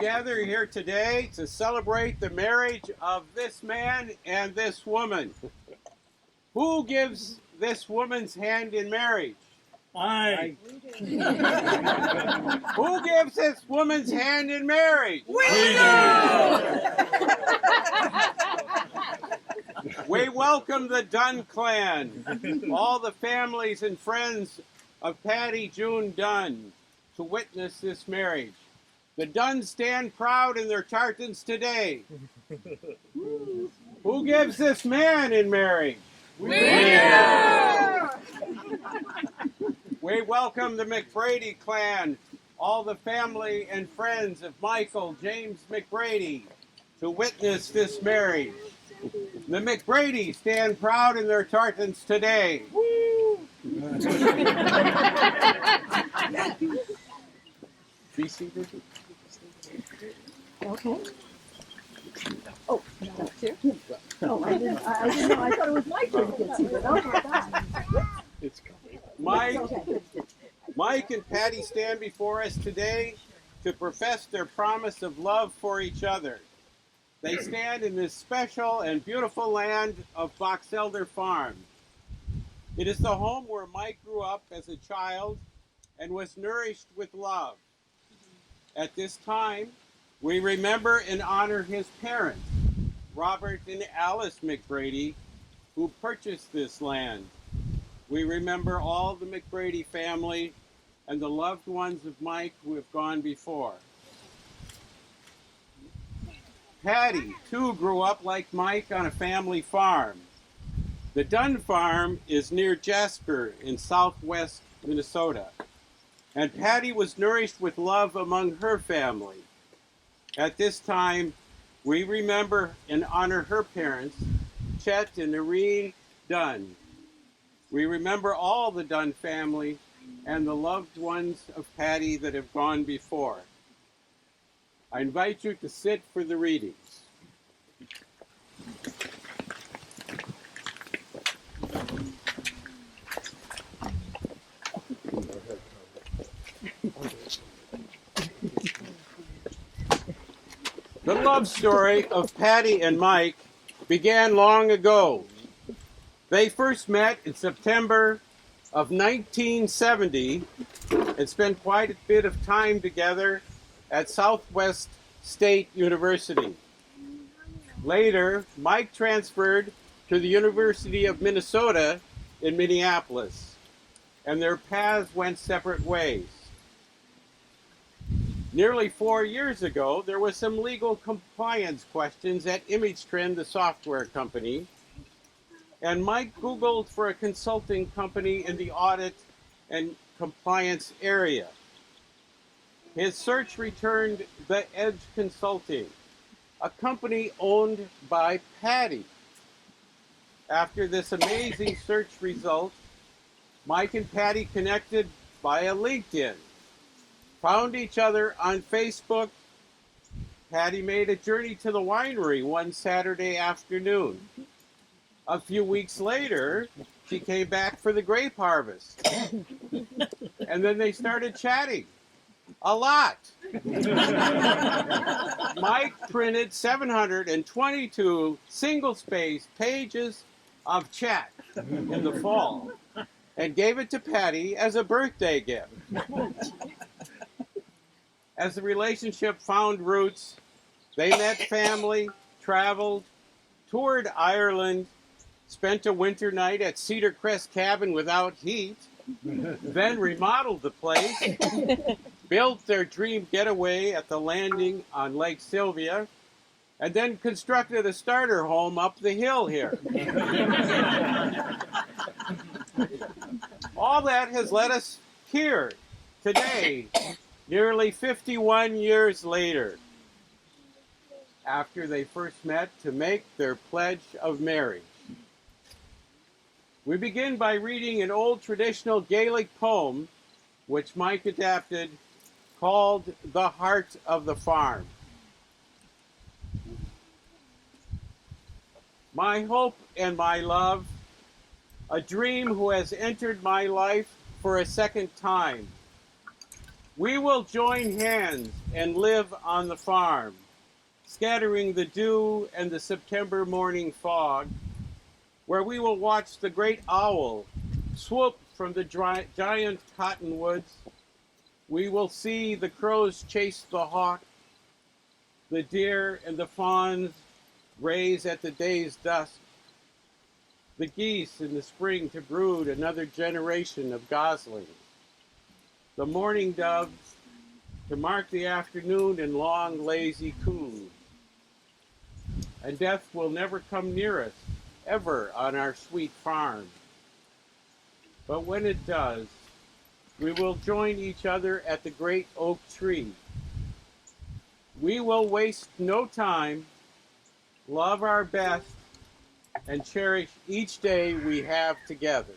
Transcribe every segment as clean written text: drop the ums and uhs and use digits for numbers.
together here today to celebrate the marriage of this man and this woman. Who gives this woman's hand in marriage? I. Who gives this woman's hand in marriage? We do! We welcome the Dunn clan, all the families and friends of Patti June Dunn, to witness this marriage. The Dunns stand proud in their tartans today. Who gives this man in marriage? We do! We welcome the McBrady clan, all the family and friends of Michael James McBrady, to witness this marriage. The McBradys stand proud in their tartans today. Be seated. Okay. Oh, that's here? Oh, I didn't know. I thought it was my turn to get seated. Oh, my God. It's coming. Mike and Patti stand before us today to profess their promise of love for each other. They stand in this special and beautiful land of Box Elder Farm. It is the home where Mike grew up as a child and was nourished with love. At this time, we remember and honor his parents, Robert and Alice McBrady, who purchased this land. We remember all the McBrady family and the loved ones of Mike who have gone before. Patti, too, grew up like Mike on a family farm. The Dunn farm is near Jasper in southwest Minnesota, and Patti was nourished with love among her family. At this time, we remember and honor her parents, Chet and Irene Dunn. We remember all the Dunn family and the loved ones of Patti that have gone before. I invite you to sit for the readings. The love story of Patti and Mike began long ago. They first met in September of 1970 and spent quite a bit of time together at Southwest State University. Later, Mike transferred to the University of Minnesota in Minneapolis, and their paths went separate ways. Nearly 4 years ago, there was some legal compliance questions at ImageTrend, the software company, and Mike Googled for a consulting company in the audit and compliance area. His search returned The Edge Consulting, a company owned by Patti. After this amazing search result, Mike and Patti connected via LinkedIn, found each other on Facebook. Patti made a journey to the winery one Saturday afternoon. A few weeks later, she came back for the grape harvest. And then they started chatting. A lot. Mike printed 722 single-space pages of chat in the fall and gave it to Patti as a birthday gift. As the relationship found roots, they met family, traveled, toured Ireland, spent a winter night at Cedar Crest Cabin without heat, then remodeled the place, built their dream getaway at the landing on Lake Sylvia, and then constructed a starter home up the hill here. All that has led us here today, nearly 51 years later, after they first met to make their pledge of marriage. We begin by reading an old traditional Gaelic poem, which Mike adapted, called The Heart of the Farm. My hope and my love, a dream who has entered my life for a second time. We will join hands and live on the farm, scattering the dew and the September morning fog, where we will watch the great owl swoop from the giant cottonwoods. We will see the crows chase the hawk, the deer and the fawns graze at the day's dusk, the geese in the spring to brood another generation of goslings, the mourning doves to mark the afternoon in long, lazy coos. And death will never come near us, ever on our sweet farm. But when it does, we will join each other at the great oak tree. We will waste no time, love our best, and cherish each day we have together.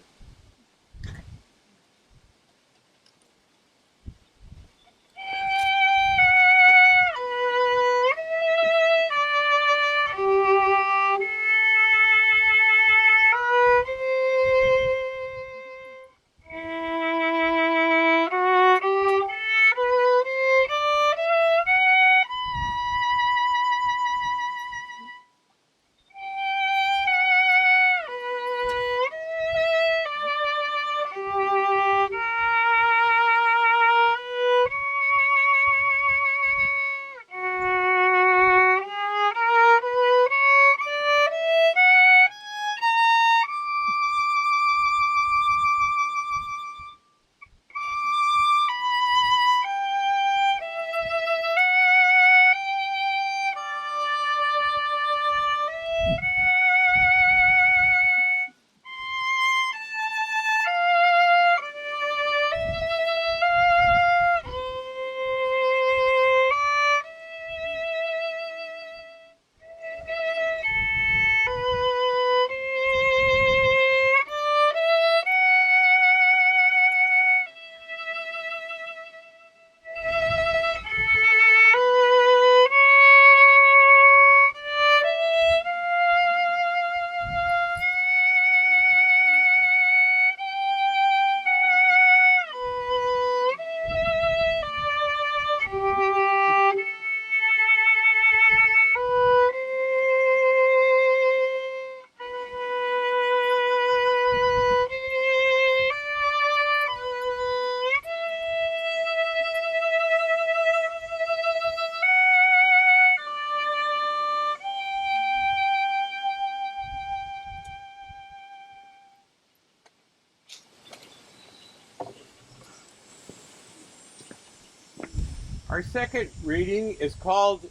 Our second reading is called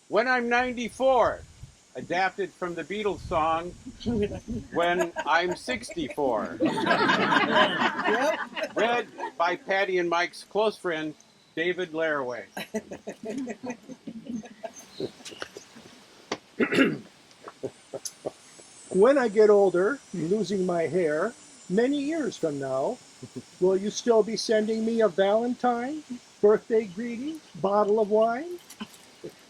When I'm 94, adapted from the Beatles song When I'm 64. Read by Patti and Mike's close friend, David Laraway. When I get older, losing my hair, many years from now, will you still be sending me a Valentine, birthday greeting, bottle of wine?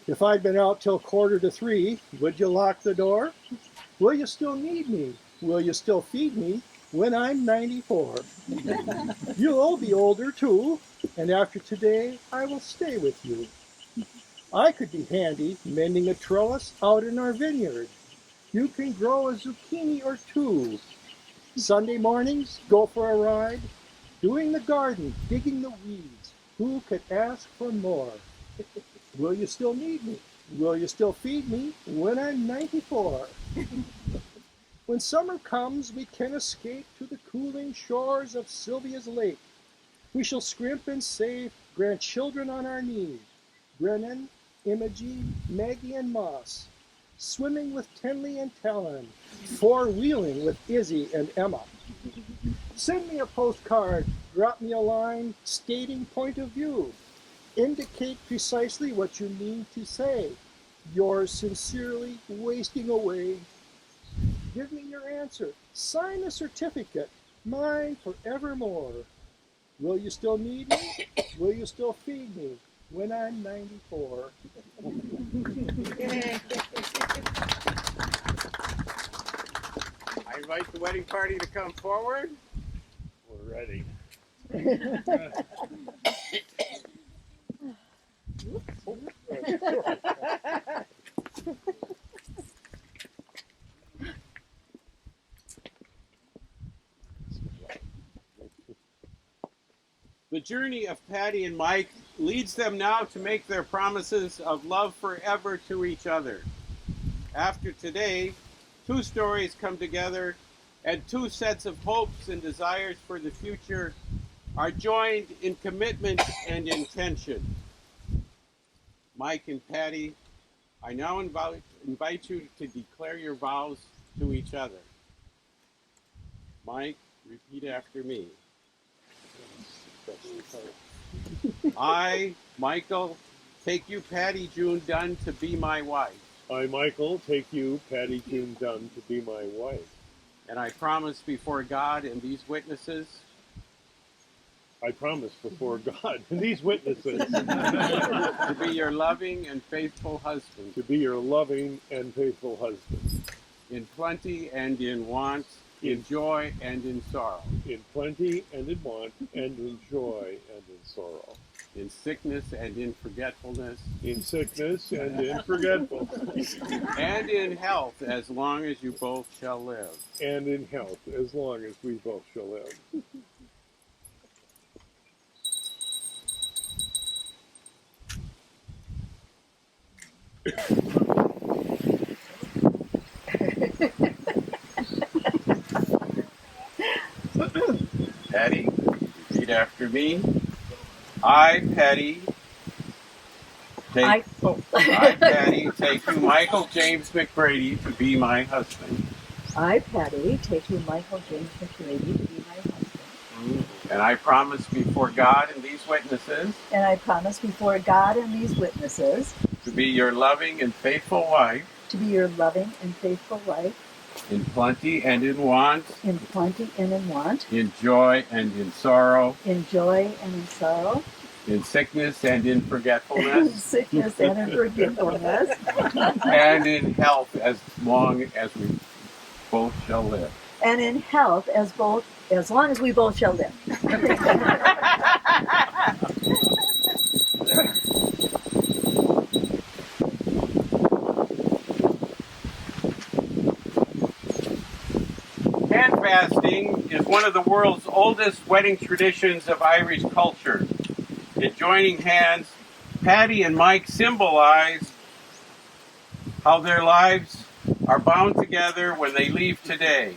If I'd been out till 2:45, would you lock the door? Will you still need me? Will you still feed me when I'm 94? You'll all be older too, and after today, I will stay with you. I could be handy mending a trellis out in our vineyard. You can grow a zucchini or two. Sunday mornings, go for a ride, doing the garden, digging the weeds. Who could ask for more? Will you still need me? Will you still feed me when I'm 94? When summer comes, we can escape to the cooling shores of Sylvia's lake. We shall scrimp and save grandchildren on our knees. Brennan, Imogen, Maggie, and Moss. Swimming with Tenley and Talon. Four-wheeling with Izzy and Emma. Send me a postcard, drop me a line, stating point of view. Indicate precisely what you mean to say. Yours sincerely, wasting away. Give me your answer. Sign the certificate. Mine forevermore. Will you still need me? Will you still feed me when I'm 94? I invite the wedding party to come forward. We're ready. journey of Patti and Mike leads them now to make their promises of love forever to each other. After today, two stories come together, and two sets of hopes and desires for the future are joined in commitment and intention. Mike and Patti, I now invite you to declare your vows to each other. Mike, repeat after me. I, Michael, take you, Patti June Dunn, to be my wife. I, Michael, take you, Patti June Dunn, to be my wife. And I promise before God and these witnesses I promise before God and these witnesses to be your loving and faithful husband, to be your loving and faithful husband, in plenty and in want, in joy and in sorrow, in plenty and in want, and in joy and in sorrow, in sickness and in forgetfulness, in sickness and in forgetfulness, and in health as long as you both shall live. and in health as long as we both shall live. Patti, repeat after me. I, Patti, I, Patti, take you, Michael James McBrady, to be my husband. I, Patti, take you, Michael James McBrady, to be my husband. And I promise before God and these witnesses And I promise before God and these witnesses to be your loving and faithful wife, to be your loving and faithful wife, in plenty and in want, in plenty and in want, in joy and in sorrow, in joy and in sorrow, in sickness and in in forgetfulness, sickness and in forgetfulness, and in health as long as we both shall live. and in health as long as we both shall live. Hand fasting is one of the world's oldest wedding traditions of Irish culture. In joining hands, Patti and Mike symbolize how their lives are bound together when they leave today.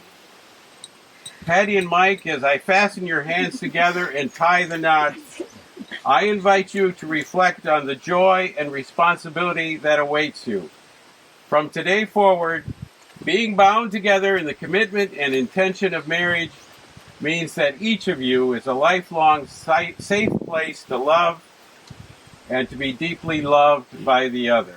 Patti and Mike, as I fasten your hands together and tie the knots, I invite you to reflect on the joy and responsibility that awaits you. From today forward, being bound together in the commitment and intention of marriage means that each of you is a lifelong safe place to love and to be deeply loved by the other.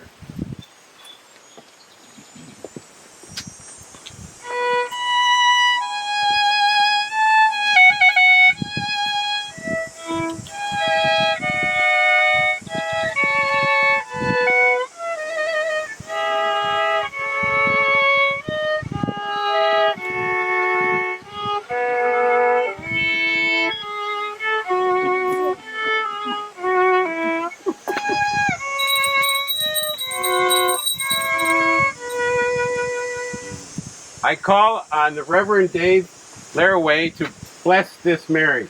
I call on the Reverend Dave Laraway to bless this marriage.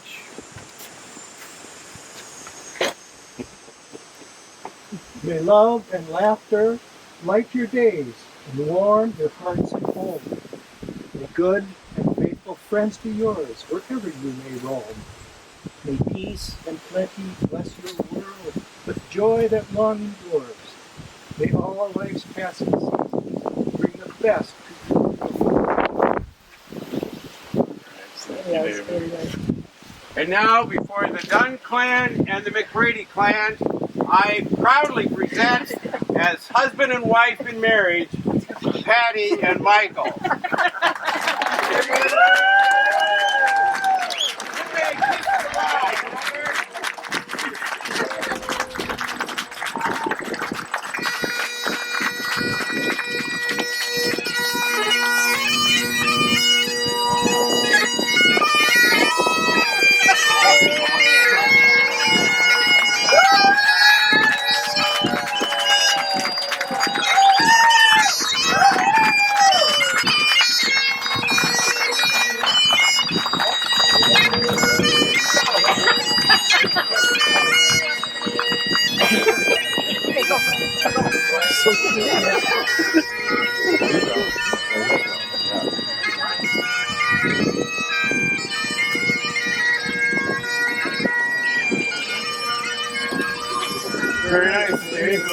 May love and laughter light your days and warm your hearts and home. May good and faithful friends be yours wherever you may roam. May peace and plenty bless your world with joy that long endures. May all life's passing seasons bring the best to you. Yes, very nice. And now, before the Dunn clan and the McBrady clan, I proudly present as husband and wife in marriage, Patti and Michael. Very nice, Dave.